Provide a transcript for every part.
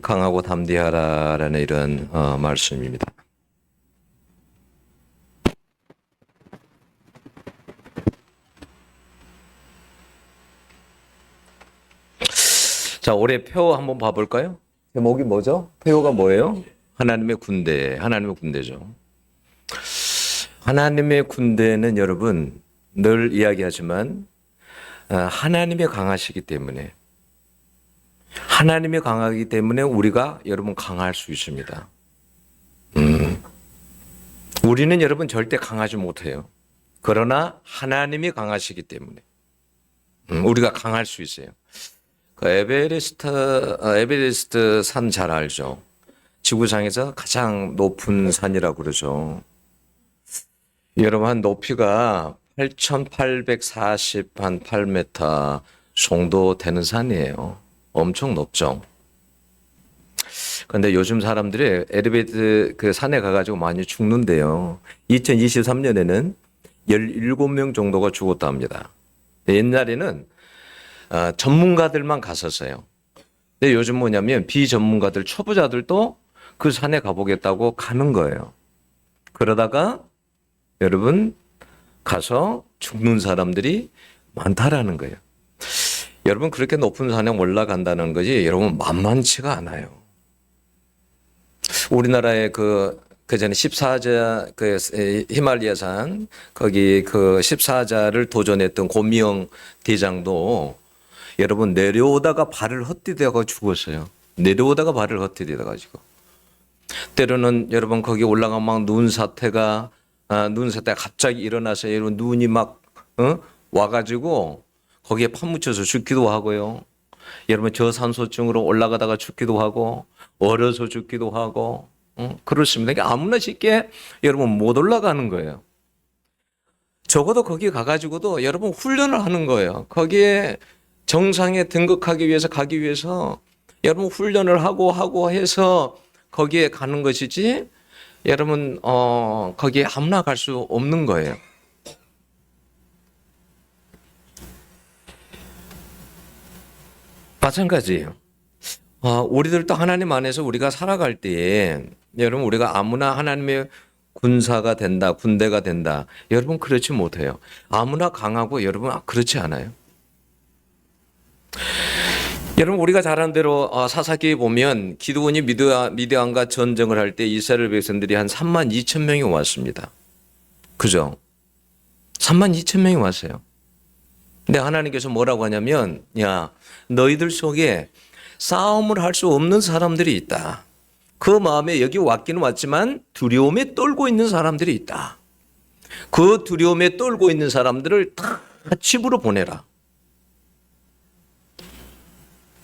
강하고 담대하라라는 이런 말씀입니다. 자, 올해 표 한번 봐볼까요? 제목이 뭐죠? 표가 뭐예요? 하나님의 군대, 하나님의 군대죠. 하나님의 군대는 여러분 늘 이야기하지만 하나님이 강하시기 때문에 하나님이 강하기 때문에 우리가 여러분 강할 수 있습니다. 우리는 여러분 절대 강하지 못해요. 그러나 하나님이 강하시기 때문에 우리가 강할 수 있어요. 그 에베레스트 산 잘 알죠? 지구상에서 가장 높은 산이라고 그러죠. 여러분 한 높이가 8,848m 정도 되는 산이에요. 엄청 높죠. 그런데 요즘 사람들이 에베레스트 그 산에 가가지고 많이 죽는데요. 2023년에는 17명 정도가 죽었다 합니다. 옛날에는 전문가들만 갔었어요. 근데 요즘 뭐냐면 비전문가들, 초보자들도 그 산에 가보겠다고 가는 거예요. 그러다가 여러분 가서 죽는 사람들이 많다라는 거예요. 여러분 그렇게 높은 산에 올라간다는 것이 여러분 만만치가 않아요. 우리나라의 그 전에 14자 그 히말리아산 거기 그 14자를 도전했던 고미영 대장도 여러분 내려오다가 발을 헛디뎌가 죽었어요. 내려오다가 발을 헛디뎌 가지고. 때로는 여러분 거기 올라가면 막 눈 사태가 갑자기 일어나서 여러분 눈이 막 와가지고 거기에 파묻혀서 죽기도 하고요. 여러분 저산소증으로 올라가다가 죽기도 하고 얼어서 죽기도 하고 그렇습니다. 그러니까 아무나 쉽게 여러분 못 올라가는 거예요. 적어도 거기 가가지고도 여러분 훈련을 하는 거예요. 거기에 정상에 등극하기 위해서 가기 위해서 여러분 훈련을 하고 해서 거기에 가는 것이지 여러분 거기에 아무나 갈 수 없는 거예요. 마찬가지예요. 우리들도 하나님 안에서 우리가 살아갈 때에 여러분 우리가 아무나 하나님의 군사가 된다, 군대가 된다. 여러분 그렇지 못해요. 아무나 강하고 여러분 그렇지 않아요. 여러분 우리가 잘 아는 대로 사사기에 보면 기드온이 미디안과 전쟁을 할 때 이스라엘 백성들이 한 3만 2천 명이 왔습니다. 그죠? 3만 2천 명이 왔어요. 근데 하나님께서 뭐라고 하냐면 야 너희들 속에 싸움을 할 수 없는 사람들이 있다. 그 마음에 여기 왔기는 왔지만 두려움에 떨고 있는 사람들이 있다. 그 두려움에 떨고 있는 사람들을 다 집으로 보내라.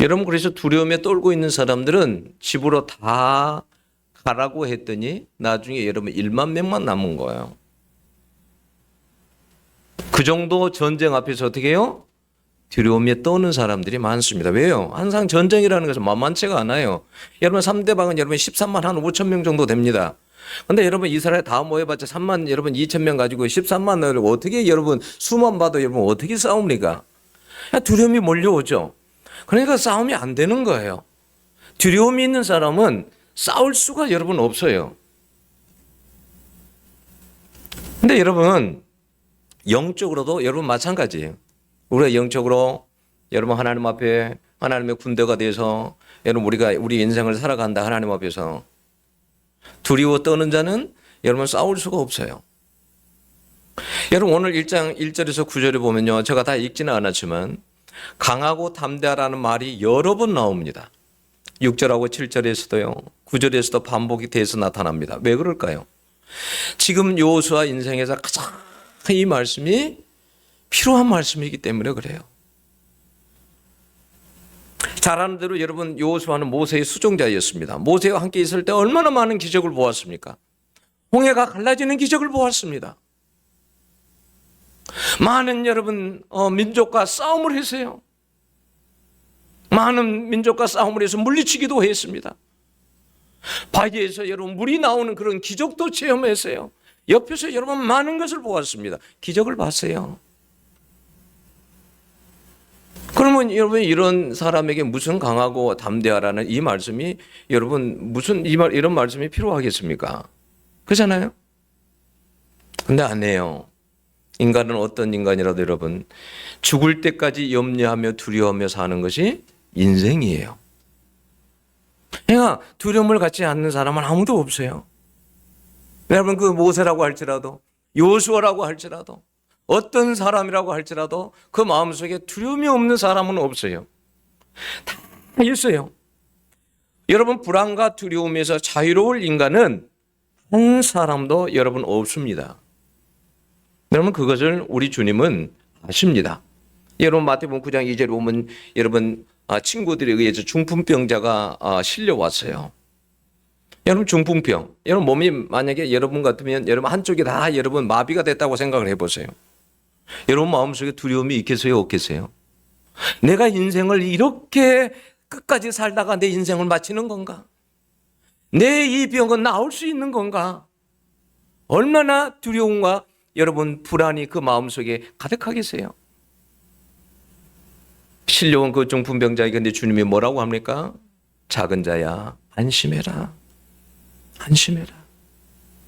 여러분 그래서 두려움에 떨고 있는 사람들은 집으로 다 가라고 했더니 나중에 여러분 1만 명만 남은 거예요. 그 정도 전쟁 앞에서 어떻게 해요? 두려움에 떠는 사람들이 많습니다. 왜요? 항상 전쟁이라는 것은 만만치가 않아요. 여러분 3대방은 여러분 13만 한 5천 명 정도 됩니다. 근데 여러분 이스라엘 다 모여봤자 3만 여러분 2천 명 가지고 13만을 어떻게 여러분 수만 봐도 여러분 어떻게 싸웁니까? 두려움이 몰려오죠. 그러니까 싸움이 안 되는 거예요. 두려움이 있는 사람은 싸울 수가 여러분 없어요. 근데 여러분 영적으로도 여러분 마찬가지예요. 우리가 영적으로 여러분 하나님 앞에 하나님의 군대가 돼서 여러분 우리가 우리 인생을 살아간다 하나님 앞에서 두려워 떠는 자는 여러분 싸울 수가 없어요. 여러분 오늘 1장 1절에서 9절에 보면요. 제가 다 읽지는 않았지만 강하고 담대하라는 말이 여러 번 나옵니다. 6절하고 7절에서도요. 9절에서도 반복이 돼서 나타납니다. 왜 그럴까요? 지금 여호수아 인생에서 가장 이 말씀이 필요한 말씀이기 때문에 그래요. 잘 아는 대로 여러분 여호수아는 모세의 수종자였습니다. 모세와 함께 있을 때 얼마나 많은 기적을 보았습니까? 홍해가 갈라지는 기적을 보았습니다. 많은 여러분 민족과 싸움을 했어요. 많은 민족과 싸움을 해서 물리치기도 했습니다. 바위에서 여러분 물이 나오는 그런 기적도 체험했어요. 옆에서 여러분 많은 것을 보았습니다. 기적을 봤어요. 그러면 여러분 이런 사람에게 무슨 강하고 담대하라는 이 말씀이 여러분 무슨 이런 말씀이 필요하겠습니까? 그렇잖아요? 근데 안 해요. 인간은 어떤 인간이라도 여러분 죽을 때까지 염려하며 두려워하며 사는 것이 인생이에요. 그러니까 두려움을 갖지 않는 사람은 아무도 없어요. 여러분 그 모세라고 할지라도 요수아라고 할지라도 어떤 사람이라고 할지라도 그 마음속에 두려움이 없는 사람은 없어요. 다 있어요. 여러분 불안과 두려움에서 자유로울 인간은 한 사람도 여러분 없습니다. 여러분 그것을 우리 주님은 아십니다. 여러분 마태복음 9장 2절에 보면 여러분 친구들에 의해서 중풍병자가 실려왔어요. 여러분 중풍병, 여러분 몸이 만약에 여러분 같으면 여러분 한쪽이 다 여러분 마비가 됐다고 생각을 해보세요. 여러분 마음속에 두려움이 있겠어요, 없겠어요? 내가 인생을 이렇게 끝까지 살다가 내 인생을 마치는 건가? 내 이 병은 나을 수 있는 건가? 얼마나 두려움과 여러분 불안이 그 마음속에 가득하겠어요? 실려온 그 중풍병자에게 근데 주님이 뭐라고 합니까? 작은 자야 안심해라. 안심해라.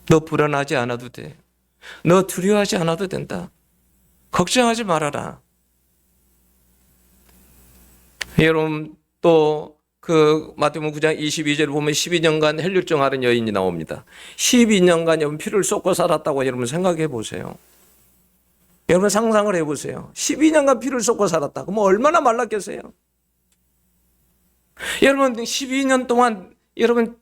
너 불안하지 않아도 돼. 너 두려워하지 않아도 된다. 걱정하지 말아라. 여러분 또 그 마태복음 9장 22절에 보면 12년간 혈류증 앓은 여인이 나옵니다. 12년간 여러분 피를 쏟고 살았다고 여러분 생각해 보세요. 여러분 상상을 해 보세요. 12년간 피를 쏟고 살았다. 그럼 얼마나 말랐겠어요? 여러분 12년 동안 여러분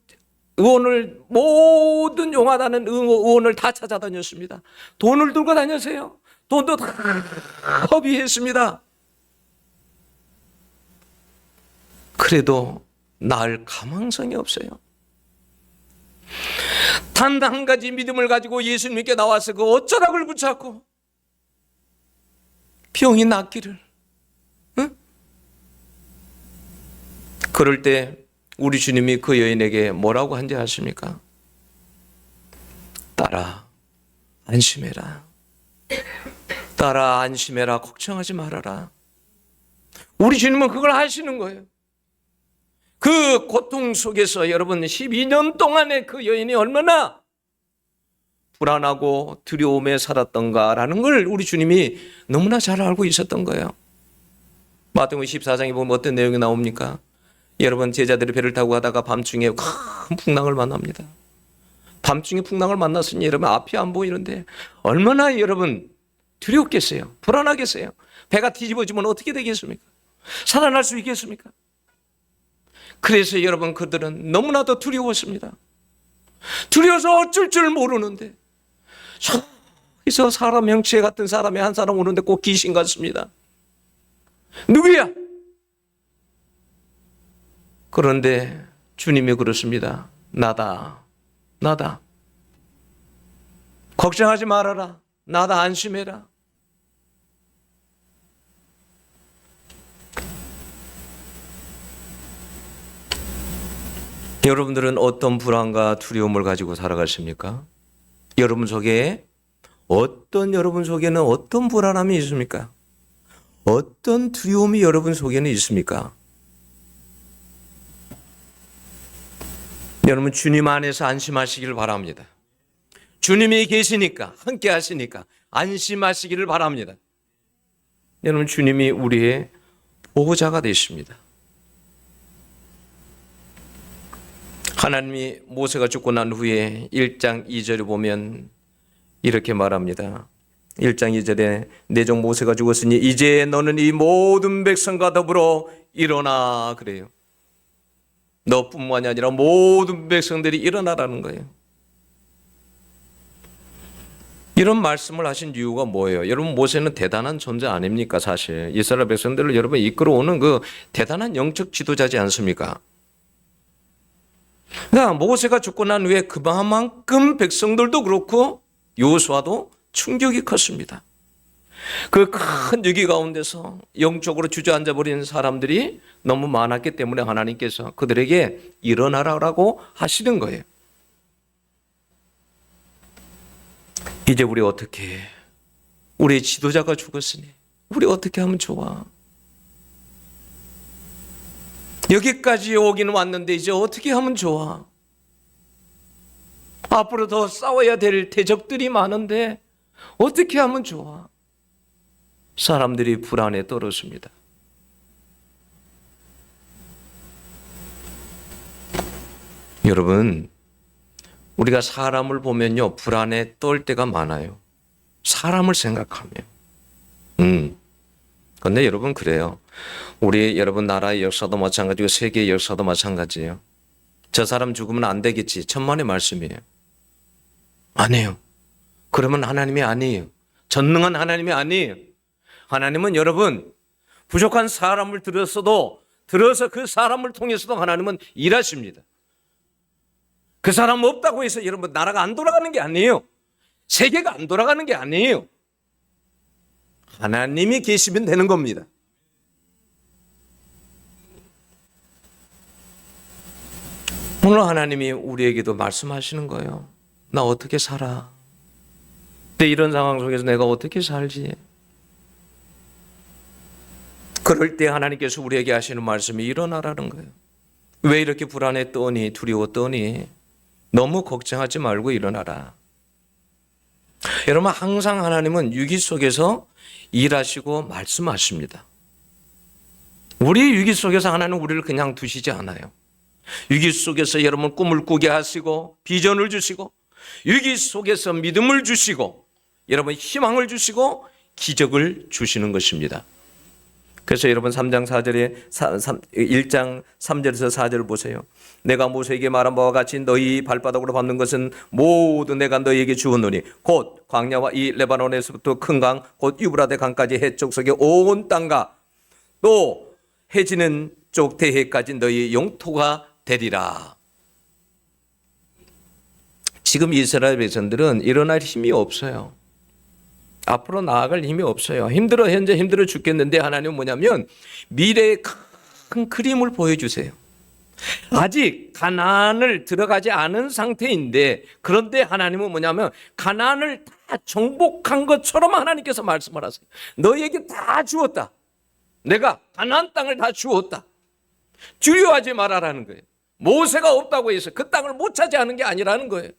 의원을 모든 용하다는 의원을 다 찾아다녔습니다. 돈을 들고 다녔어요. 돈도 다 허비했습니다. 그래도 나을 가망성이 없어요. 단 한 가지 믿음을 가지고 예수님께 나와서 그 어쩌락을 붙잡고 병이 낫기를. 응? 그럴 때 우리 주님이 그 여인에게 뭐라고 한지 아십니까? 딸아 안심해라. 딸아 안심해라. 걱정하지 말아라. 우리 주님은 그걸 하시는 거예요. 그 고통 속에서 여러분 12년 동안의 그 여인이 얼마나 불안하고 두려움에 살았던가라는 걸 우리 주님이 너무나 잘 알고 있었던 거예요. 마태복음 14장에 보면 어떤 내용이 나옵니까? 여러분 제자들이 배를 타고 가다가 밤중에 큰 풍랑을 만납니다. 밤중에 풍랑을 만났으니 여러분 앞이 안 보이는데 얼마나 여러분 두렵겠어요? 불안하겠어요? 배가 뒤집어지면 어떻게 되겠습니까? 살아날 수 있겠습니까? 그래서 여러분 그들은 너무나도 두려웠습니다. 두려워서 어쩔 줄 모르는데 저기서 사람 형체 같은 사람이 한 사람 오는데 꼭 귀신 같습니다. 누구야? 그런데 주님이 그렇습니다. 나다. 나다. 걱정하지 말아라. 나다. 안심해라. 여러분들은 어떤 불안과 두려움을 가지고 살아가십니까? 여러분 속에는 어떤 불안함이 있습니까? 어떤 두려움이 여러분 속에는 있습니까? 여러분 주님 안에서 안심하시기를 바랍니다. 주님이 계시니까 함께 하시니까 안심하시기를 바랍니다. 여러분 주님이 우리의 보호자가 되십니다. 하나님이 모세가 죽고 난 후에 1장 2절에 보면 이렇게 말합니다. 1장 2절에 내 종 모세가 죽었으니 이제 너는 이 모든 백성과 더불어 일어나 그래요. 너뿐만이 아니라 모든 백성들이 일어나라는 거예요. 이런 말씀을 하신 이유가 뭐예요? 여러분 모세는 대단한 존재 아닙니까? 사실 이스라엘 백성들을 여러분 이끌어오는 그 대단한 영적 지도자지 않습니까? 그러니까 모세가 죽고 난 후에 그만큼 백성들도 그렇고 여호수아도 충격이 컸습니다. 그 큰 위기 가운데서 영적으로 주저앉아 버린 사람들이 너무 많았기 때문에 하나님께서 그들에게 일어나라고 하시는 거예요. 이제 우리 어떻게 해? 우리 지도자가 죽었으니 우리 어떻게 하면 좋아? 여기까지 오긴 왔는데 이제 어떻게 하면 좋아? 앞으로 더 싸워야 될 대적들이 많은데 어떻게 하면 좋아? 사람들이 불안에 떨었습니다. 여러분, 우리가 사람을 보면요, 불안에 떨 때가 많아요. 사람을 생각하면. 근데 여러분, 그래요. 우리 여러분 나라의 역사도 마찬가지고 세계의 역사도 마찬가지예요. 저 사람 죽으면 안 되겠지. 천만의 말씀이에요. 아니에요. 그러면 하나님이 아니에요. 전능한 하나님이 아니에요. 하나님은 여러분, 부족한 사람을 들어서 그 사람을 통해서도 하나님은 일하십니다. 그 사람 없다고 해서 여러분 나라가 안 돌아가는 게 아니에요. 세계가 안 돌아가는 게 아니에요. 하나님이 계시면 되는 겁니다. 오늘 하나님이 우리에게도 말씀하시는 거예요. 나 어떻게 살아? 근데 이런 상황 속에서 내가 어떻게 살지? 그럴 때 하나님께서 우리에게 하시는 말씀이 일어나라는 거예요. 왜 이렇게 불안해 떠니 두려워 떠니? 너무 걱정하지 말고 일어나라. 여러분, 항상 하나님은 위기 속에서 일하시고 말씀하십니다. 우리 위기 속에서 하나님은 우리를 그냥 두시지 않아요. 위기 속에서 여러분 꿈을 꾸게 하시고 비전을 주시고 위기 속에서 믿음을 주시고 여러분 희망을 주시고 기적을 주시는 것입니다. 그래서 여러분 1장 3절에서 4절을 보세요. 내가 모세에게 말한 바와 같이 너희 발바닥으로 밟는 것은 모두 내가 너희에게 주었노니 곧 광야와 이 레바논에서부터 큰 강 곧 유브라데 강까지 해쪽 속의 온 땅과 또 해지는 쪽 대해까지 너희 용토가 되리라. 지금 이스라엘 백성들은 일어날 힘이 없어요. 앞으로 나아갈 힘이 없어요. 현재 힘들어 죽겠는데 하나님은 뭐냐면 미래의 큰 그림을 보여주세요. 아직 가나안을 들어가지 않은 상태인데 그런데 하나님은 뭐냐면 가나안을 다 정복한 것처럼 하나님께서 말씀을 하세요. 너희에게 다 주었다. 내가 가나안 땅을 다 주었다. 두려워하지 말아라는 거예요. 모세가 없다고 해서 그 땅을 못 차지하는 게 아니라는 거예요.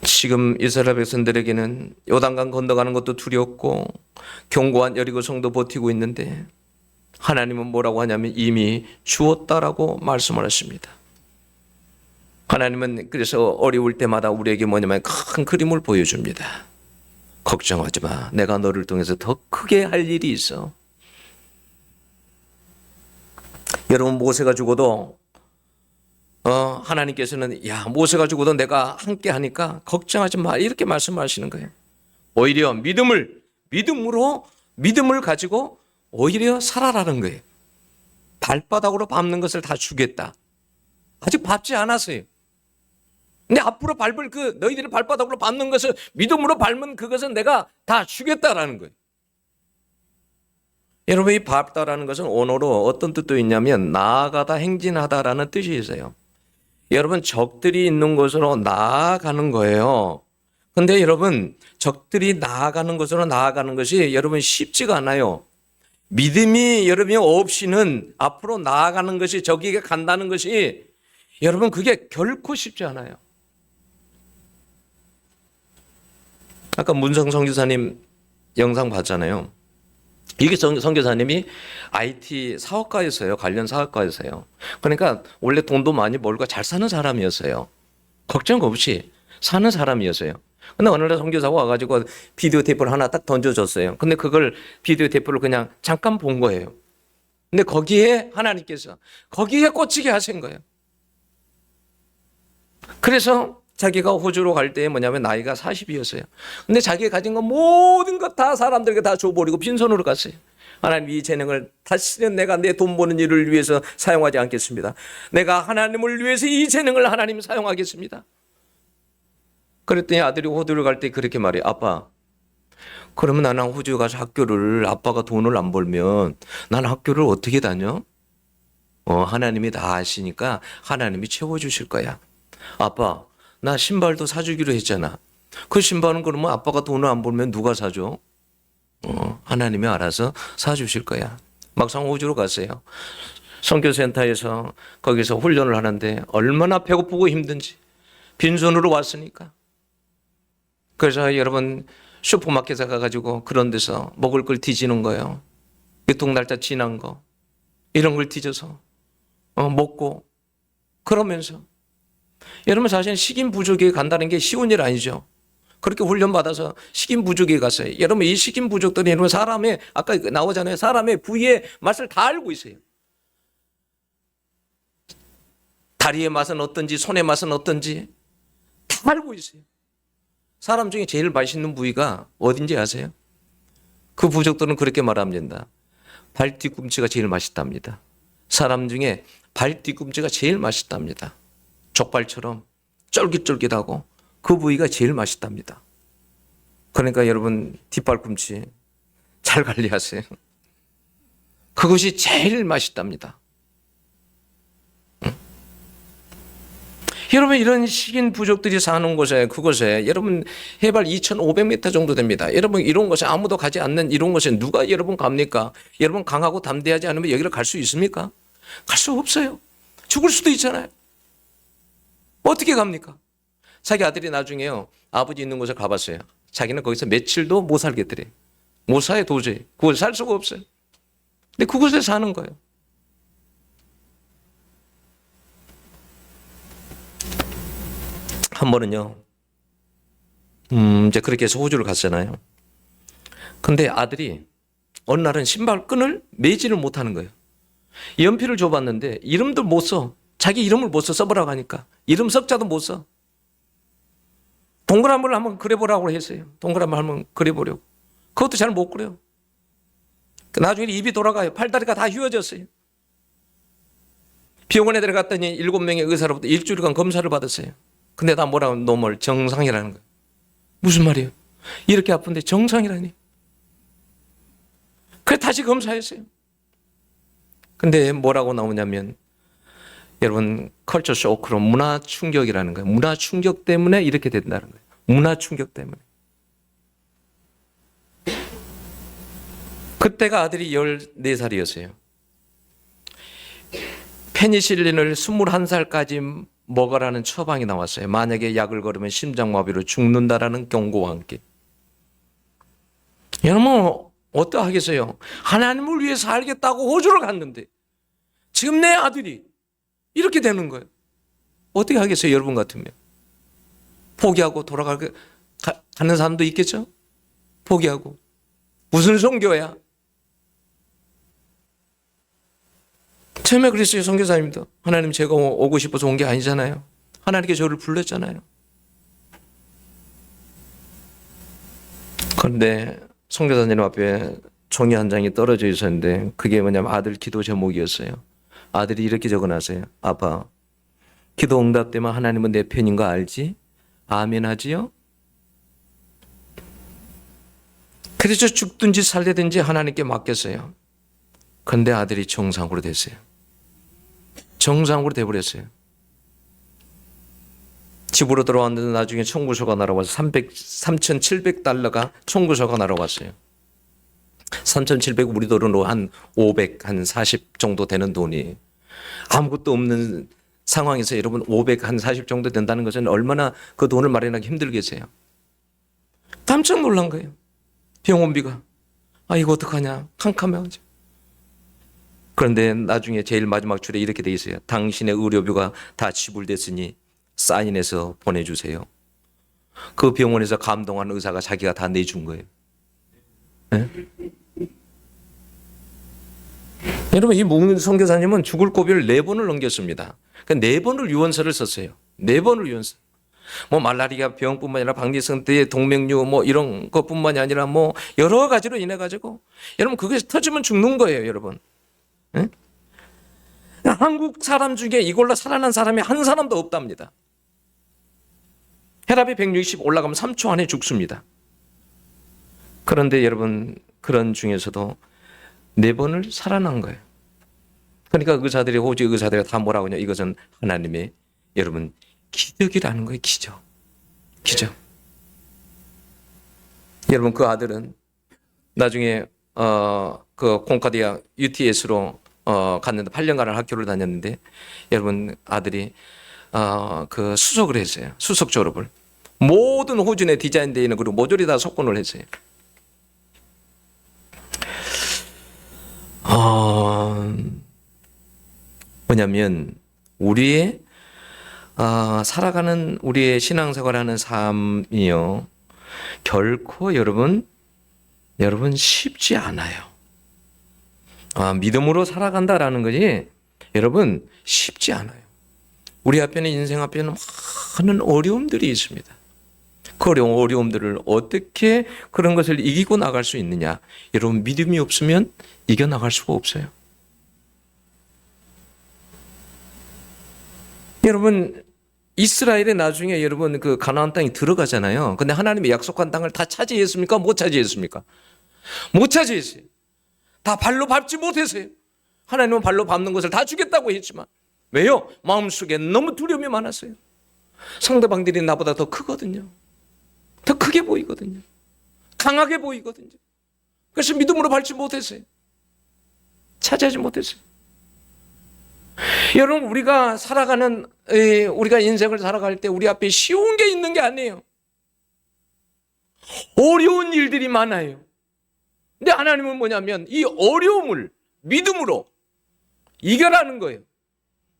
지금 이스라엘 백성들에게는 요단강 건너가는 것도 두렵고 견고한 여리고 성도 버티고 있는데 하나님은 뭐라고 하냐면 이미 주었다라고 말씀을 하십니다. 하나님은 그래서 어려울 때마다 우리에게 뭐냐면 큰 그림을 보여줍니다. 걱정하지 마. 내가 너를 통해서 더 크게 할 일이 있어. 여러분 모세가 죽어도 하나님께서는 야 모세가 죽어도 내가 함께 하니까 걱정하지 마 이렇게 말씀하시는 거예요. 오히려 믿음을 가지고 오히려 살아라는 거예요. 발바닥으로 밟는 것을 다 주겠다. 아직 밟지 않았어요. 근데 앞으로 밟을 너희들이 발바닥으로 밟는 것을 믿음으로 밟는 그것은 내가 다 주겠다라는 거예요. 여러분 이 밟다라는 것은 언어로 어떤 뜻도 있냐면 나아가다 행진하다라는 뜻이 있어요. 여러분 적들이 있는 곳으로 나아가는 거예요. 근데 여러분 적들이 나아가는 곳으로 나아가는 것이 여러분 쉽지가 않아요. 믿음이 여러분이 없이는 앞으로 나아가는 것이 저기에 간다는 것이 여러분 그게 결코 쉽지 않아요. 아까 문성 선교사님 영상 봤잖아요. 이게 선교사님이 IT 사업가였어요. 관련 사업가였어요. 그러니까 원래 돈도 많이 벌고 잘 사는 사람이었어요. 걱정 없이 사는 사람이었어요. 근데 어느 날 선교사가 와가지고 비디오 테이프를 하나 딱 던져줬어요. 근데 그걸 비디오 테이프를 그냥 잠깐 본 거예요. 근데 거기에 하나님께서 거기에 꽂히게 하신 거예요. 그래서 자기가 호주로 갈 때 뭐냐면 나이가 40이었어요. 근데 자기가 가진 건 모든 것 다 사람들에게 다 줘버리고 빈손으로 갔어요. 하나님 이 재능을 다시는 내가 내 돈 버는 일을 위해서 사용하지 않겠습니다. 내가 하나님을 위해서 이 재능을 하나님 사용하겠습니다. 그랬더니 아들이 호주를 갈 때 그렇게 말해요. 아빠, 그러면 나는 호주 가서 학교를 아빠가 돈을 안 벌면 나는 학교를 어떻게 다녀? 하나님이 다 아시니까 하나님이 채워주실 거야. 아빠, 나 신발도 사주기로 했잖아. 그 신발은 그러면 아빠가 돈을 안 벌면 누가 사줘? 하나님이 알아서 사주실 거야. 막상 호주로 갔어요. 선교센터에서 거기서 훈련을 하는데 얼마나 배고프고 힘든지 빈손으로 왔으니까. 그래서 여러분 슈퍼마켓에 가가지고 그런 데서 먹을 걸 뒤지는 거예요. 유통날짜 지난 거 이런 걸 뒤져서 먹고 그러면서 여러분 사실 식인 부족에 간다는 게 쉬운 일 아니죠. 그렇게 훈련받아서 식인 부족에 갔어요. 여러분 이 식인 부족들이 여러분 사람의 아까 나오잖아요. 사람의 부위의 맛을 다 알고 있어요. 다리의 맛은 어떤지 손의 맛은 어떤지 다 알고 있어요. 사람 중에 제일 맛있는 부위가 어딘지 아세요? 그 부족들은 그렇게 말합니다. 발 뒤꿈치가 제일 맛있답니다. 사람 중에 발 뒤꿈치가 제일 맛있답니다. 족발처럼 쫄깃쫄깃하고 그 부위가 제일 맛있답니다. 그러니까 여러분 뒷발꿈치 잘 관리하세요. 그것이 제일 맛있답니다. 여러분 이런 식인 부족들이 사는 곳에 그곳에 여러분 해발 2,500m 정도 됩니다. 여러분 이런 곳에 아무도 가지 않는 이런 곳에 누가 여러분 갑니까? 여러분 강하고 담대하지 않으면 여기를 갈 수 있습니까? 갈 수 없어요. 죽을 수도 있잖아요. 어떻게 갑니까? 자기 아들이 나중에요. 아버지 있는 곳에 가봤어요. 자기는 거기서 며칠도 못 살겠더래. 못 사요 도저히. 그곳에 살 수가 없어요. 근데 그곳에 사는 거예요. 한 번은요. 이제 그렇게 해서 호주를 갔잖아요. 근데 아들이 어느 날은 신발끈을 매지를 못하는 거예요. 연필을 줘봤는데 이름도 못 써. 자기 이름을 못 써보라고 하니까 이름 석자도 못 써. 동그라미를 한번 그려보라고 했어요. 동그라미 한번 그려보려고. 그것도 잘 못 그려요. 나중에 입이 돌아가요. 팔다리가 다 휘어졌어요. 병원에 들어갔더니 7명의 의사로부터 일주일간 검사를 받았어요. 근데 나 뭐라고 노멀 정상이라는 거예요. 무슨 말이에요? 이렇게 아픈데 정상이라니. 그래 다시 검사했어요. 근데 뭐라고 나오냐면 여러분 컬처 쇼크로 문화 충격이라는 거예요. 문화 충격 때문에 이렇게 된다는 거예요. 문화 충격 때문에. 그때가 아들이 14살이었어요. 페니실린을 21살까지 먹으라는 처방이 나왔어요. 만약에 약을 걸으면 심장마비로 죽는다라는 경고와 함께. 여러분 어떠하겠어요? 하나님을 위해 살겠다고 호주를 갔는데 지금 내 아들이 이렇게 되는 거예요. 어떻게 하겠어요? 여러분 같으면. 포기하고 돌아가는 사람도 있겠죠? 포기하고. 무슨 선교야? 처음에 그랬어요. 선교사님도. 하나님 제가 오고 싶어서 온 게 아니잖아요. 하나님께 저를 불렀잖아요. 그런데 선교사님 앞에 종이 한 장이 떨어져 있었는데 그게 뭐냐면 아들 기도 제목이었어요. 아들이 이렇게 적어놨어요. 아빠, 기도 응답되면 하나님은 내 편인 거 알지? 아멘 하지요? 그래서 죽든지 살리든지 하나님께 맡겼어요. 그런데 아들이 정상으로 됐어요. 정상으로 돼버렸어요. 집으로 들어왔는데 나중에 청구서가 날아와서 3,700달러가 청구서가 날아왔어요. 3,700 우리 돈으로 한 500, 한 40 정도 되는 돈이 아무것도 없는 상황에서 여러분 500, 한 40 정도 된다는 것은 얼마나 그 돈을 마련하기 힘들겠어요. 깜짝 놀란 거예요. 병원비가. 아 이거 어떡하냐. 캄캄해가지고. 그런데 나중에 제일 마지막 줄에 이렇게 돼 있어요. 당신의 의료비가 다 지불됐으니 사인해서 보내주세요. 그 병원에서 감동한 의사가 자기가 다 내준 거예요. 네? 여러분 이 묵는 선교사님은 죽을 고비를 4번을 넘겼습니다. 그러니까 4번을 유언서를 썼어요. 4번을 유언서. 뭐 말라리아 병뿐만 아니라 박리성 때의 동맥류 뭐 이런 것뿐만이 아니라 뭐 여러 가지로 인해 가지고 여러분 그것이 터지면 죽는 거예요, 여러분. 네? 한국 사람 중에 이걸로 살아난 사람이 한 사람도 없답니다. 혈압이 160 올라가면 3초 안에 죽습니다. 그런데 여러분 그런 중에서도 4번을 살아난 거예요. 그러니까 의사들이 호주 의사들이 다 뭐라고 하냐. 이것은 하나님의 여러분 기적이라는 거예요. 기적. 기적. 여러분 그 아들은 나중에 그 콩카디아 UTS로 갔는데 8년간을 학교를 다녔는데 여러분 아들이 그 수석을 했어요. 수석 졸업을. 모든 호주에 디자인되어 있는 그리고 모조리 다 석권을 했어요. 뭐냐면 우리의 살아가는 우리의 신앙생활하는 삶이요 결코 여러분 쉽지 않아요. 믿음으로 살아간다라는 것이 여러분 쉽지 않아요. 우리 앞에는 인생 앞에는 많은 어려움들이 있습니다. 그 어려움들을 어떻게 그런 것을 이기고 나갈 수 있느냐? 여러분 믿음이 없으면 이겨 나갈 수가 없어요. 여러분 이스라엘에 나중에 여러분 그 가나안 땅에 들어가잖아요. 근데 하나님의 약속한 땅을 다 차지했습니까? 못 차지했습니까? 못 차지했어요. 다 발로 밟지 못했어요. 하나님은 발로 밟는 것을 다 주겠다고 했지만 왜요? 마음속에 너무 두려움이 많았어요. 상대방들이 나보다 더 크거든요. 더 크게 보이거든요. 강하게 보이거든요. 그래서 믿음으로 밟지 못했어요. 차지하지 못했어요. 여러분 우리가 살아가는 우리가 인생을 살아갈 때 우리 앞에 쉬운 게 있는 게 아니에요. 어려운 일들이 많아요. 근데 하나님은 뭐냐면 이 어려움을 믿음으로 이겨라는 거예요.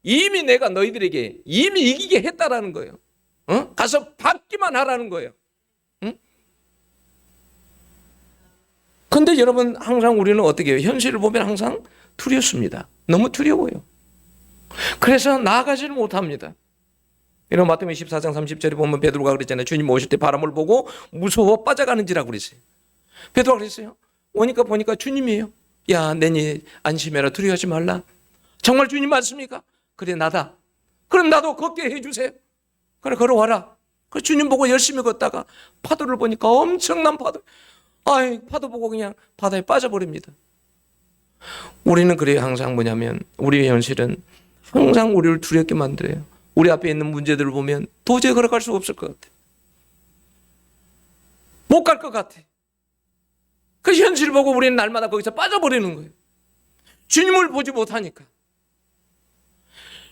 이미 내가 너희들에게 이미 이기게 했다라는 거예요. 가서 받기만 하라는 거예요. 근데 여러분 항상 우리는 어떻게 해요? 현실을 보면 항상 두렵습니다. 너무 두려워요. 그래서 나아가지를 못합니다. 이런 마태복음 14장 30절에 보면 베드로가 그랬잖아요. 주님 오실 때 바람을 보고 무서워 빠져가는지라고 그랬어요. 베드로가 그랬어요. 오니까 보니까 주님이에요. 야, 내니 안심해라. 두려워하지 말라. 정말 주님 맞습니까? 그래 나다. 그럼 나도 걷게 해주세요. 그래 걸어와라. 그 주님 보고 열심히 걷다가 파도를 보니까 엄청난 파도. 파도 보고 그냥 바다에 빠져버립니다. 우리는 그래요. 항상 뭐냐면 우리의 현실은 항상 우리를 두렵게 만들어요. 우리 앞에 있는 문제들을 보면 도저히 걸어갈 수 없을 것 같아. 못 갈 것 같아. 그 현실을 보고 우리는 날마다 거기서 빠져버리는 거예요. 주님을 보지 못하니까.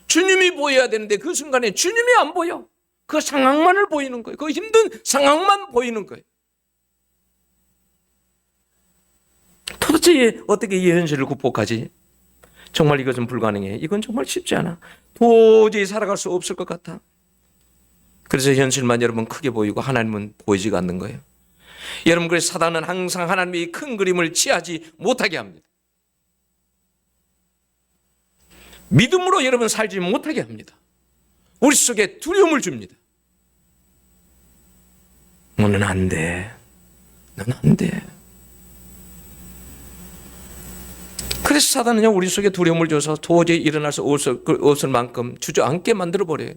주님이 보여야 되는데 그 순간에 주님이 안 보여. 그 상황만을 보이는 거예요. 그 힘든 상황만 보이는 거예요. 도대체 어떻게 이 현실을 극복하지? 정말 이것은 불가능해. 이건 정말 쉽지 않아. 도저히 살아갈 수 없을 것 같아. 그래서 현실만 여러분 크게 보이고 하나님은 보이지가 않는 거예요. 여러분 그래서 사단은 항상 하나님의 큰 그림을 취하지 못하게 합니다. 믿음으로 여러분 살지 못하게 합니다. 우리 속에 두려움을 줍니다. 너는 안 돼. 너는 안 돼. 그래서 사단은요 우리 속에 두려움을 줘서 도저히 일어날 수 없을 만큼 주저앉게 만들어버려요.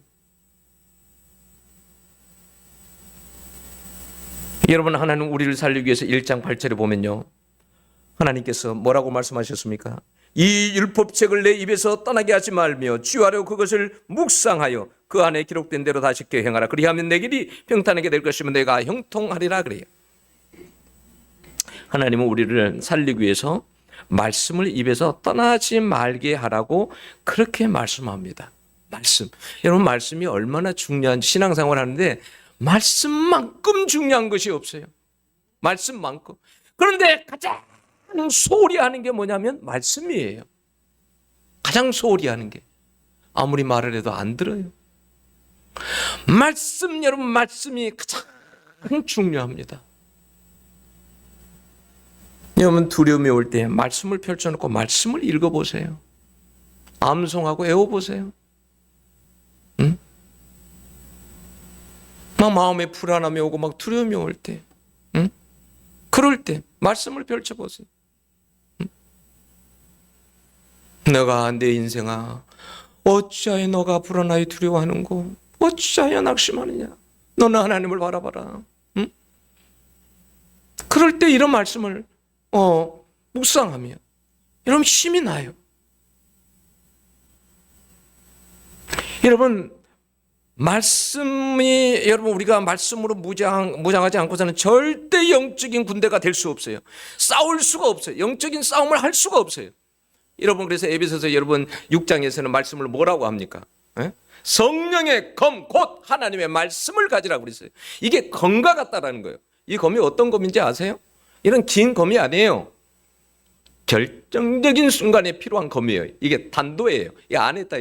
여러분 하나님 우리를 살리기 위해서 1장 8절에 보면요. 하나님께서 뭐라고 말씀하셨습니까? 이 율법책을 내 입에서 떠나게 하지 말며 주하려 그것을 묵상하여 그 안에 기록된 대로 다 지켜 행하라. 그리하면 내 길이 평탄하게 될 것이며 내가 형통하리라 그래요. 하나님은 우리를 살리기 위해서 말씀을 입에서 떠나지 말게 하라고 그렇게 말씀합니다. 말씀. 여러분 말씀이 얼마나 중요한지 신앙생활 하는데 말씀만큼 중요한 것이 없어요. 말씀만큼. 그런데 가장 소홀히 하는 게 뭐냐면 말씀이에요. 가장 소홀히 하는 게. 아무리 말을 해도 안 들어요. 말씀 여러분 말씀이 가장 중요합니다. 여러분 두려움이 올 때 말씀을 펼쳐놓고 말씀을 읽어보세요. 암송하고 외워보세요. 응? 막 마음에 불안함이 오고 막 두려움이 올 때, 응? 그럴 때 말씀을 펼쳐보세요. 응? 너가 내 인생아 어찌하여 너가 불안하여 두려워하는고 어찌하여 낙심하느냐. 너는 하나님을 바라봐라. 응? 그럴 때 이런 말씀을 묵상하면 여러분 힘이 나요. 여러분 말씀이 여러분 우리가 말씀으로 무장하지 않고서는 절대 영적인 군대가 될 수 없어요. 싸울 수가 없어요. 영적인 싸움을 할 수가 없어요. 여러분 그래서 에베소서 여러분 6장에서는 말씀을 뭐라고 합니까? 성령의 검 곧 하나님의 말씀을 가지라고 그랬어요. 이게 검과 같다라는 거예요. 이 검이 어떤 검인지 아세요? 이런 긴 검이 아니에요. 결정적인 순간에 필요한 검이에요. 이게 단도예요. 이 안에다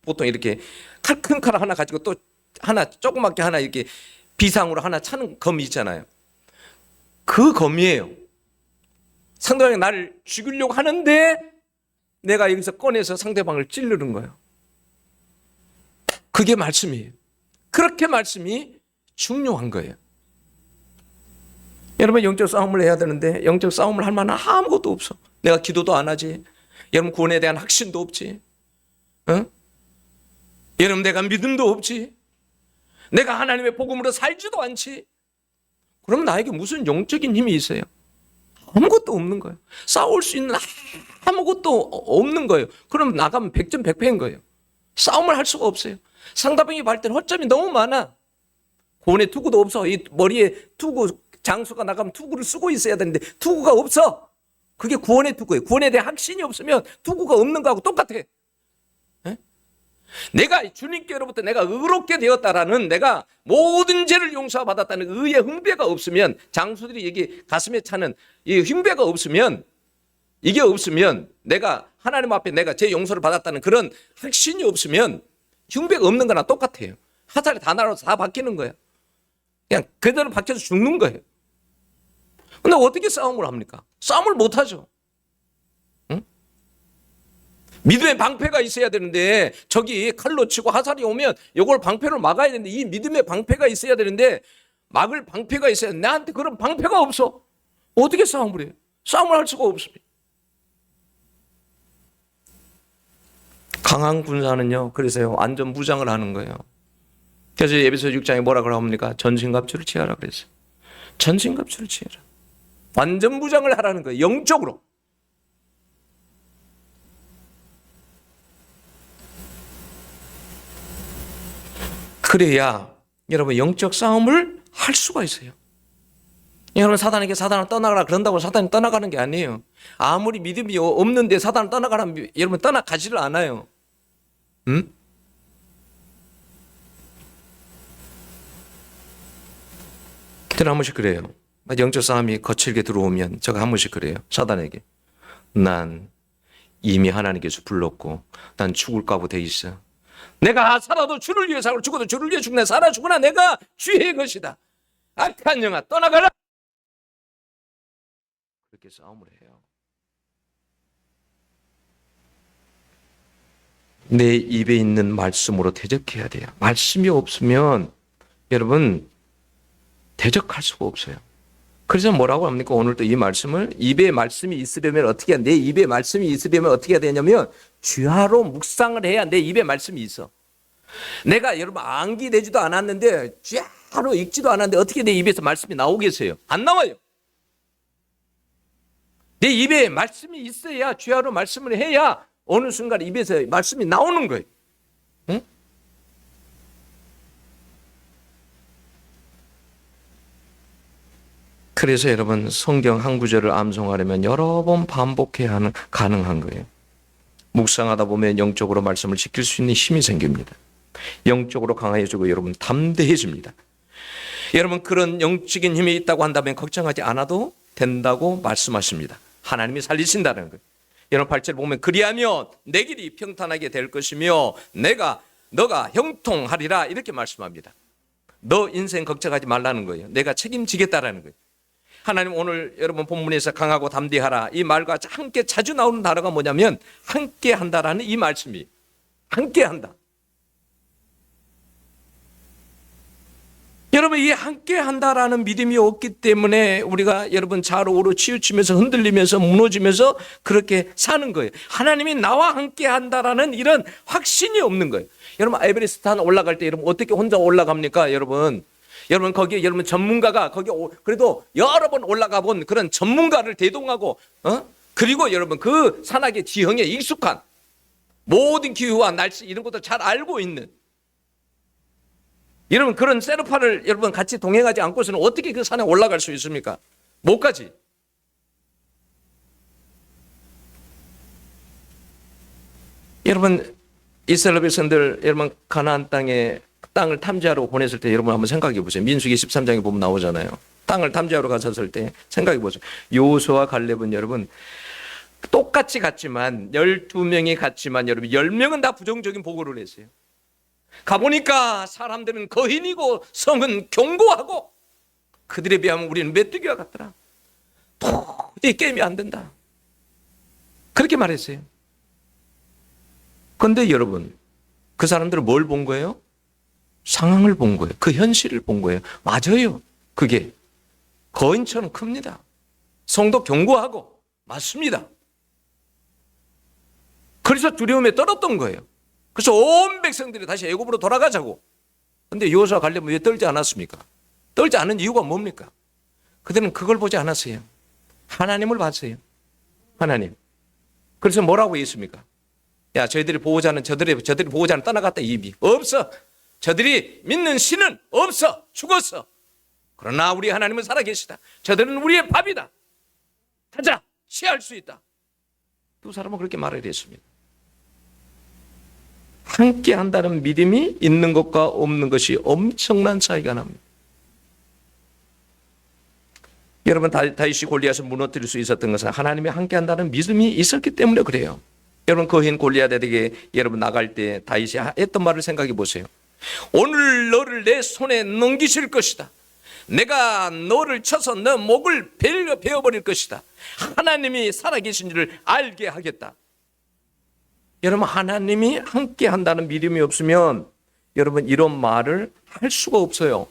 보통 이렇게 큰 칼 하나 가지고 또 하나 조그맣게 하나 이렇게 비상으로 하나 차는 검이 있잖아요. 그 검이에요. 상대방이 나를 죽이려고 하는데 내가 여기서 꺼내서 상대방을 찌르는 거예요. 그게 말씀이에요. 그렇게 말씀이 중요한 거예요. 여러분 영적 싸움을 해야 되는데 영적 싸움을 할 만한 아무것도 없어. 내가 기도도 안 하지. 여러분 구원에 대한 확신도 없지. 여러분 내가 믿음도 없지. 내가 하나님의 복음으로 살지도 않지. 그럼 나에게 무슨 영적인 힘이 있어요? 아무것도 없는 거예요. 싸울 수 있는 아무것도 없는 거예요. 그럼 나가면 100점 100패인 거예요. 싸움을 할 수가 없어요. 상대방이 볼 때는 허점이 너무 많아. 구원에 투구도 없어. 이 머리에 투구 장수가 나가면 투구를 쓰고 있어야 되는데 투구가 없어. 그게 구원의 투구예요. 구원에 대한 확신이 없으면 투구가 없는 거하고 똑같아. 내가 주님께로부터 내가 의롭게 되었다라는 내가 모든 죄를 용서받았다는 의의 흥배가 없으면 장수들이 여기 가슴에 차는 이 흥배가 없으면 이게 없으면 내가 하나님 앞에 내가 죄 용서를 받았다는 그런 확신이 없으면 흉배가 없는 거나 똑같아요. 화살이 다 날아서 다 바뀌는 거예요. 그냥 그대로 박혀서 죽는 거예요. 근데 어떻게 싸움을 합니까? 싸움을 못 하죠. 응? 믿음의 방패가 있어야 되는데 저기 칼로 치고 화살이 오면 이걸 방패로 막아야 되는데 이 믿음의 방패가 있어야 되는데 막을 방패가 있어야 되는데 나한테 그런 방패가 없어. 어떻게 싸움을 해요? 싸움을 할 수가 없습니다. 강한 군사는요, 그래서요, 완전 무장을 하는 거예요. 그래서 에베소 6장에 뭐라 그럽니까? 전신갑주를 취하라 그랬어요. 전신갑주를 취하라. 완전 무장을 하라는 거예요. 영적으로. 그래야 여러분 영적 싸움을 할 수가 있어요. 여러분 사단에게 사단을 떠나가라 그런다고 사단이 떠나가는 게 아니에요. 아무리 믿음이 없는데 사단을 떠나가라면 여러분 떠나가지를 않아요. 응? 저는 한 번씩 그래요. 영적 싸움이 거칠게 들어오면 제가 한 번씩 그래요. 사단에게. 난 이미 하나님께서 불렀고 난 죽을까고 돼 있어. 내가 살아도 주를 위해 살고 죽어도 주를 위해 죽나 살아 죽으나 내가 주의 것이다. 악한 영아 떠나가라. 그렇게 싸움을 해요. 내 입에 있는 말씀으로 대적해야 돼요. 말씀이 없으면 여러분 대적할 수가 없어요. 그래서 뭐라고 합니까? 오늘도 이 말씀을 입에 말씀이 있으려면 어떻게 해야 내 입에 말씀이 있으려면 어떻게 해야 되냐면 주야로 묵상을 해야 내 입에 말씀이 있어. 내가 여러분 암기되지도 않았는데 주야로 읽지도 않았는데 어떻게 내 입에서 말씀이 나오겠어요? 안 나와요. 내 입에 말씀이 있어야 주야로 말씀을 해야 어느 순간 입에서 말씀이 나오는 거예요. 응? 그래서 여러분 성경 한 구절을 암송하려면 여러 번 반복해야 하는 가능한 거예요. 묵상하다 보면 영적으로 말씀을 지킬 수 있는 힘이 생깁니다. 영적으로 강해지고 여러분 담대해집니다. 여러분 그런 영적인 힘이 있다고 한다면 걱정하지 않아도 된다고 말씀하십니다. 하나님이 살리신다는 거예요. 여러분 8절 보면 그리하면 내 길이 평탄하게 될 것이며 너가 형통하리라 이렇게 말씀합니다. 너 인생 걱정하지 말라는 거예요. 내가 책임지겠다라는 거예요. 하나님 오늘 여러분 본문에서 강하고 담대하라 이 말과 함께 자주 나오는 단어가 뭐냐면 함께 한다라는 이 말씀이 함께 한다. 여러분 이 함께 한다라는 믿음이 없기 때문에 우리가 여러분 좌우로 치우치면서 흔들리면서 무너지면서 그렇게 사는 거예요. 하나님이 나와 함께 한다라는 이런 확신이 없는 거예요. 여러분 에베레스트 산 올라갈 때 여러분 어떻게 혼자 올라갑니까? 여러분 거기에 여러분 전문가가 거기 그래도 여러 번 올라가 본 그런 전문가를 대동하고 그리고 여러분 그 산악의 지형에 익숙한 모든 기후와 날씨 이런 것도 잘 알고 있는 여러분 그런 세르파를 여러분 같이 동행하지 않고서는 어떻게 그 산에 올라갈 수 있습니까? 못 가지. 여러분 이스라엘 백성들 여러분 가나안 땅을 탐지하러 보냈을 때 여러분 한번 생각해 보세요. 민수기 13장에 보면 나오잖아요. 땅을 탐지하러 갔었을 때 생각해 보세요. 여호수아와 갈렙은 여러분 똑같이 갔지만 12명이 갔지만 여러분 10명은 다 부정적인 보고를 했어요. 가보니까 사람들은 거인이고 성은 견고하고 그들에 비하면 우리는 메뚜기와 같더라. 도저히 게임이 안 된다. 그렇게 말했어요. 그런데 여러분 그 사람들은 뭘 본 거예요? 상황을 본 거예요. 그 현실을 본 거예요. 맞아요. 그게 거인처럼 큽니다. 성도 견고하고 맞습니다. 그래서 두려움에 떨었던 거예요. 그래서 온 백성들이 다시 애굽으로 돌아가자고. 그런데 여호수아 갈렙은 왜 떨지 않았습니까? 떨지 않은 이유가 뭡니까? 그들은 그걸 보지 않았어요. 하나님을 봤어요. 하나님. 그래서 뭐라고 했습니까? 야, 저희들이 보호자는 저들이 보호자는 떠나갔다 이미 없어. 저들이 믿는 신은 없어. 죽었어. 그러나 우리 하나님은 살아계시다. 저들은 우리의 밥이다. 가자. 취할 수 있다. 두 사람은 그렇게 말을 했습니다. 함께 한다는 믿음이 있는 것과 없는 것이 엄청난 차이가 납니다. 여러분 다윗이 골리앗을 무너뜨릴 수 있었던 것은 하나님이 함께 한다는 믿음이 있었기 때문에 그래요. 여러분 거인 골리앗에게 여러분 나갈 때 다윗이 했던 말을 생각해 보세요. 오늘 너를 내 손에 넘기실 것이다. 내가 너를 쳐서 너 목을 베어버릴 것이다. 하나님이 살아계신지를 알게 하겠다. 여러분 하나님이 함께 한다는 믿음이 없으면 여러분 이런 말을 할 수가 없어요.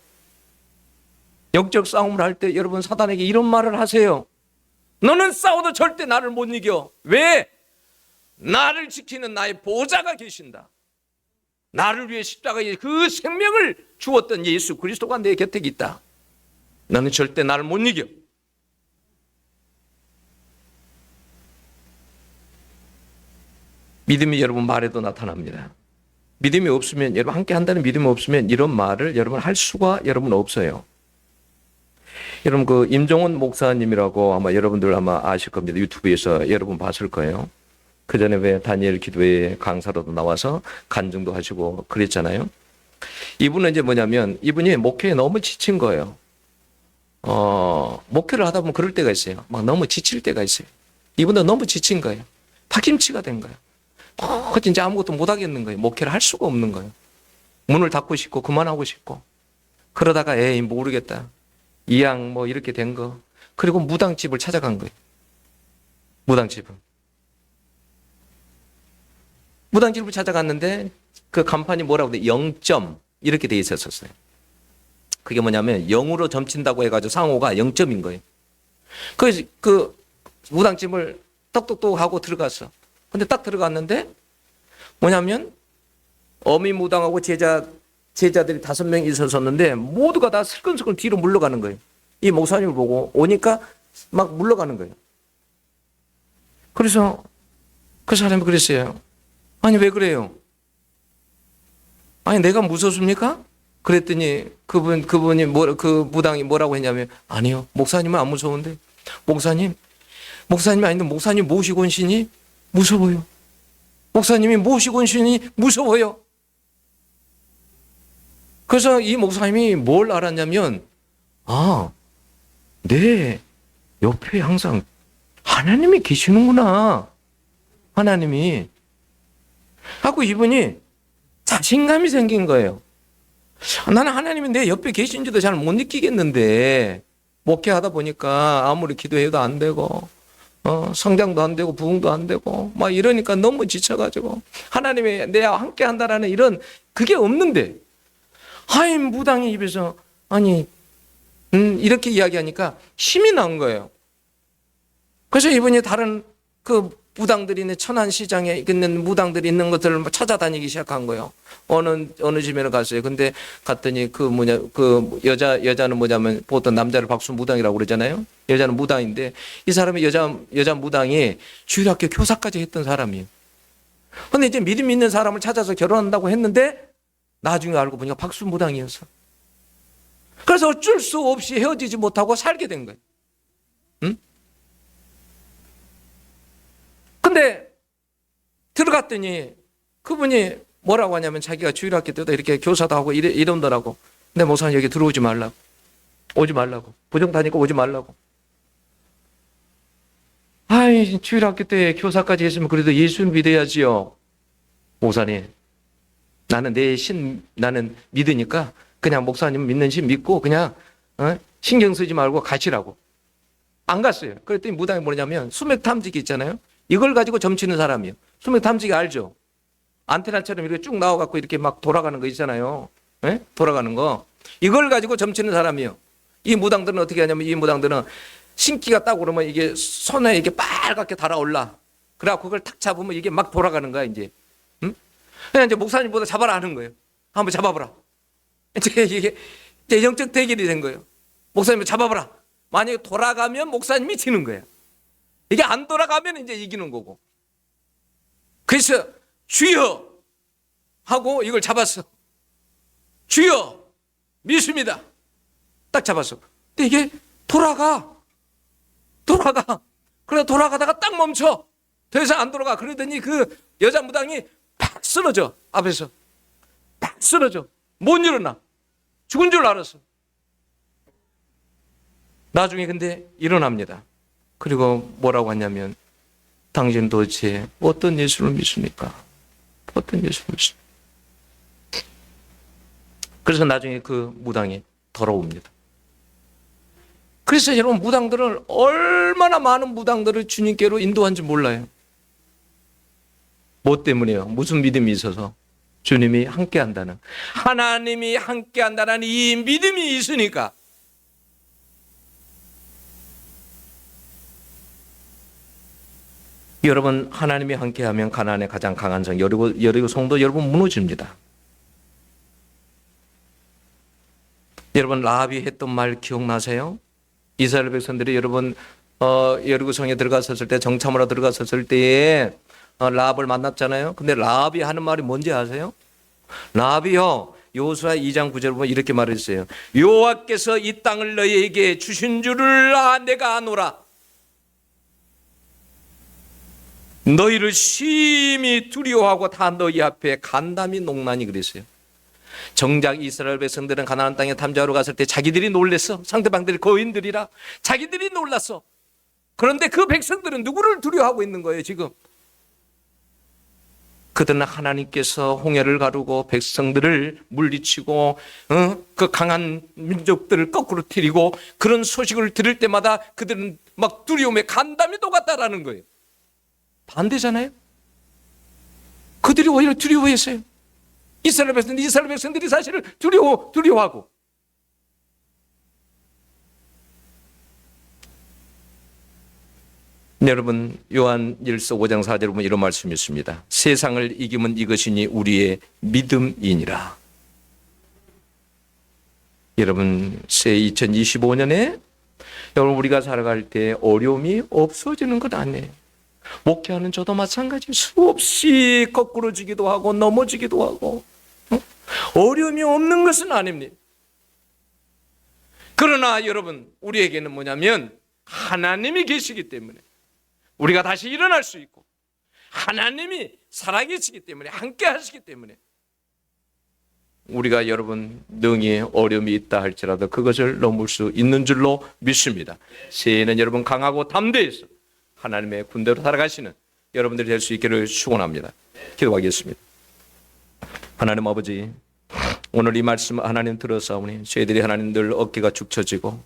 영적 싸움을 할 때 여러분 사단에게 이런 말을 하세요. 너는 싸워도 절대 나를 못 이겨. 왜? 나를 지키는 나의 보호자가 계신다. 나를 위해 십자가에 그 생명을 주었던 예수 그리스도가 내 곁에 있다. 너는 절대 나를 못 이겨. 믿음이 여러분 말에도 나타납니다. 믿음이 없으면 여러분 함께 한다는 믿음이 없으면 이런 말을 여러분 할 수가 여러분 없어요. 여러분 그 임종원 목사님이라고 아마 여러분들 아마 아실 겁니다. 유튜브에서 여러분 봤을 거예요. 그 전에 왜 다니엘 기도회 강사로도 나와서 간증도 하시고 그랬잖아요. 이분은 이제 뭐냐면 이분이 목회에 너무 지친 거예요. 목회를 하다 보면 그럴 때가 있어요. 막 너무 지칠 때가 있어요. 이분도 너무 지친 거예요. 파김치가 된 거예요. 진짜 아무것도 못 하겠는 거예요. 목회를 할 수가 없는 거예요. 문을 닫고 싶고 그만하고 싶고 그러다가 에이 모르겠다. 이양 뭐 이렇게 된 거. 그리고 무당집을 찾아간 거예요. 무당집을 찾아갔는데 그 간판이 뭐라고 돼? 0점 이렇게 돼 있었어요. 그게 뭐냐면 0으로 점친다고 해가지고 상호가 0점인 거예요. 그래서 그 무당집을 똑똑똑 하고 들어갔어. 근데 딱 들어갔는데 뭐냐면 어미무당하고 제자들이 5명 있었었는데 모두가 다 슬근슬근 뒤로 물러가는 거예요. 이 목사님을 보고 오니까 막 물러가는 거예요. 그래서 그 사람이 그랬어요. 아니 왜 그래요? 아니 내가 무섭습니까? 그랬더니 그분이 그 무당이 뭐라고 했냐면 아니요 목사님은 안 무서운데 목사님이 아닌데 목사님 모시고 온 신이 무서워요. 목사님이 모시고 온 신이 무서워요. 그래서 이 목사님이 뭘 알았냐면 내 옆에 항상 하나님이 계시는구나. 하나님이 하고 이분이 자신감이 생긴 거예요. 나는 하나님이 내 옆에 계신지도 잘 못 느끼겠는데 목회하다 보니까 아무리 기도해도 안 되고 성장도 안 되고 부흥도 안 되고 막 이러니까 너무 지쳐가지고 하나님이 내와 함께 한다라는 이런 그게 없는데 하임 무당의 입에서 아니 이렇게 이야기하니까 힘이 난 거예요. 그래서 이분이 다른 그 무당들이 있는 천안시장에 있는 무당들이 있는 것들을 찾아다니기 시작한 거예요. 어느 집에는 갔어요. 근데 갔더니 그 여자는 뭐냐면 보통 남자를 박수 무당이라고 그러잖아요. 여자는 무당인데 이 사람이 여자 무당이 주일학교 교사까지 했던 사람이에요. 근데 이제 믿음 있는 사람을 찾아서 결혼한다고 했는데 나중에 알고 보니까 박수무당이었어. 그래서 어쩔 수 없이 헤어지지 못하고 살게 된 거예요. 응? 근데 들어갔더니 그분이 뭐라고 하냐면 자기가 주일학교 때도 이렇게 교사도 하고 이런더라고. 근데 목사님 여기 들어오지 말라고. 오지 말라고. 부정타니까 오지 말라고. 아이, 주일학교 때 교사까지 했으면 그래도 예수 믿어야지요. 목사님, 나는 나는 믿으니까 그냥 목사님 믿는 신 믿고 그냥 신경 쓰지 말고 가시라고. 안 갔어요. 그랬더니 무당이 뭐냐면 수맥 탐지기 있잖아요. 이걸 가지고 점치는 사람이에요. 수맥 탐지기 알죠? 안테나처럼 이렇게 쭉 나와갖고 이렇게 막 돌아가는 거 있잖아요. 예? 돌아가는 거. 이걸 가지고 점치는 사람이에요. 이 무당들은 어떻게 하냐면 이 무당들은 신기가 딱 오르면 이게 손에 이게 빨갛게 달아올라. 그래갖고 그걸 탁 잡으면 이게 막 돌아가는 거야, 이제. 응? 그냥 이제 목사님보다 잡아라 하는 거예요. 한번 잡아보라. 이게 이제 영적 대결이 된 거예요. 목사님 잡아보라. 만약에 돌아가면 목사님이 지는 거예요. 이게 안 돌아가면 이제 이기는 거고. 그래서 주여 하고 이걸 잡았어. 주여 믿습니다. 딱 잡았어. 근데 이게 돌아가. 그래 돌아가다가 딱 멈춰. 더 이상 안 돌아가. 그러더니 그 여자 무당이 팍 쓰러져. 앞에서 팍 쓰러져. 못 일어나. 죽은 줄 알았어. 나중에 근데 일어납니다. 그리고 뭐라고 하냐면 당신 도대체 어떤 예수를 믿습니까? 어떤 예수를 믿습니까? 그래서 나중에 그 무당이 돌아옵니다. 그래서 여러분 무당들을 얼마나 많은 무당들을 주님께로 인도한지 몰라요. 뭐 때문에요? 무슨 믿음이 있어서? 주님이 함께한다는, 하나님이 함께한다는 이 믿음이 있으니까. 여러분 하나님이 함께하면 가나안의 가장 강한 성 여리고 성도 여러분 무너집니다. 여러분 라합이 했던 말 기억나세요? 이스라엘 백성들이 여러분 여리고 성에 들어갔었을 때 정탐하러 들어갔었을 때에 라합을 만났잖아요. 근데 라합이 하는 말이 뭔지 아세요? 라합이요 여호수아 2장 9절 보면 이렇게 말했어요. 여호와께서 이 땅을 너희에게 주신 줄을 내가 아노라. 너희를 심히 두려워하고 다 너희 앞에 간담이 농나니 그랬어요. 정작 이스라엘 백성들은 가나안 땅에 탐지하러 갔을 때 자기들이 놀랬어. 상대방들이 거인들이라 자기들이 놀랐어. 그런데 그 백성들은 누구를 두려워하고 있는 거예요 지금? 그들은 하나님께서 홍해를 가르고 백성들을 물리치고 그 강한 민족들을 거꾸로 틀리고 그런 소식을 들을 때마다 그들은 막 두려움에 간담이 녹았다라는 거예요. 반대잖아요. 그들이 오히려 두려워했어요. 이스라엘 백성들이 사실을 두려워하고. 여러분 요한일서 5장 4절에 보면 이런 말씀이 있습니다. 세상을 이기면 이것이니 우리의 믿음이니라. 여러분 새 2025년에 여러분 우리가 살아갈 때 어려움이 없어지는 건 아니에요. 목회하는 저도 마찬가지 수없이 거꾸로지기도 하고 넘어지기도 하고 어려움이 없는 것은 아닙니다. 그러나 여러분 우리에게는 뭐냐면 하나님이 계시기 때문에 우리가 다시 일어날 수 있고 하나님이 살아계시기 때문에 함께 하시기 때문에 우리가 여러분 능히 어려움이 있다 할지라도 그것을 넘을 수 있는 줄로 믿습니다. 새해에는 여러분 강하고 담대해서 하나님의 군대로 살아가시는 여러분들이 될 수 있기를 축원합니다. 기도하겠습니다. 하나님 아버지 오늘 이 말씀 하나님 들어사오니 저희들이 하나님 늘 어깨가 축 처지고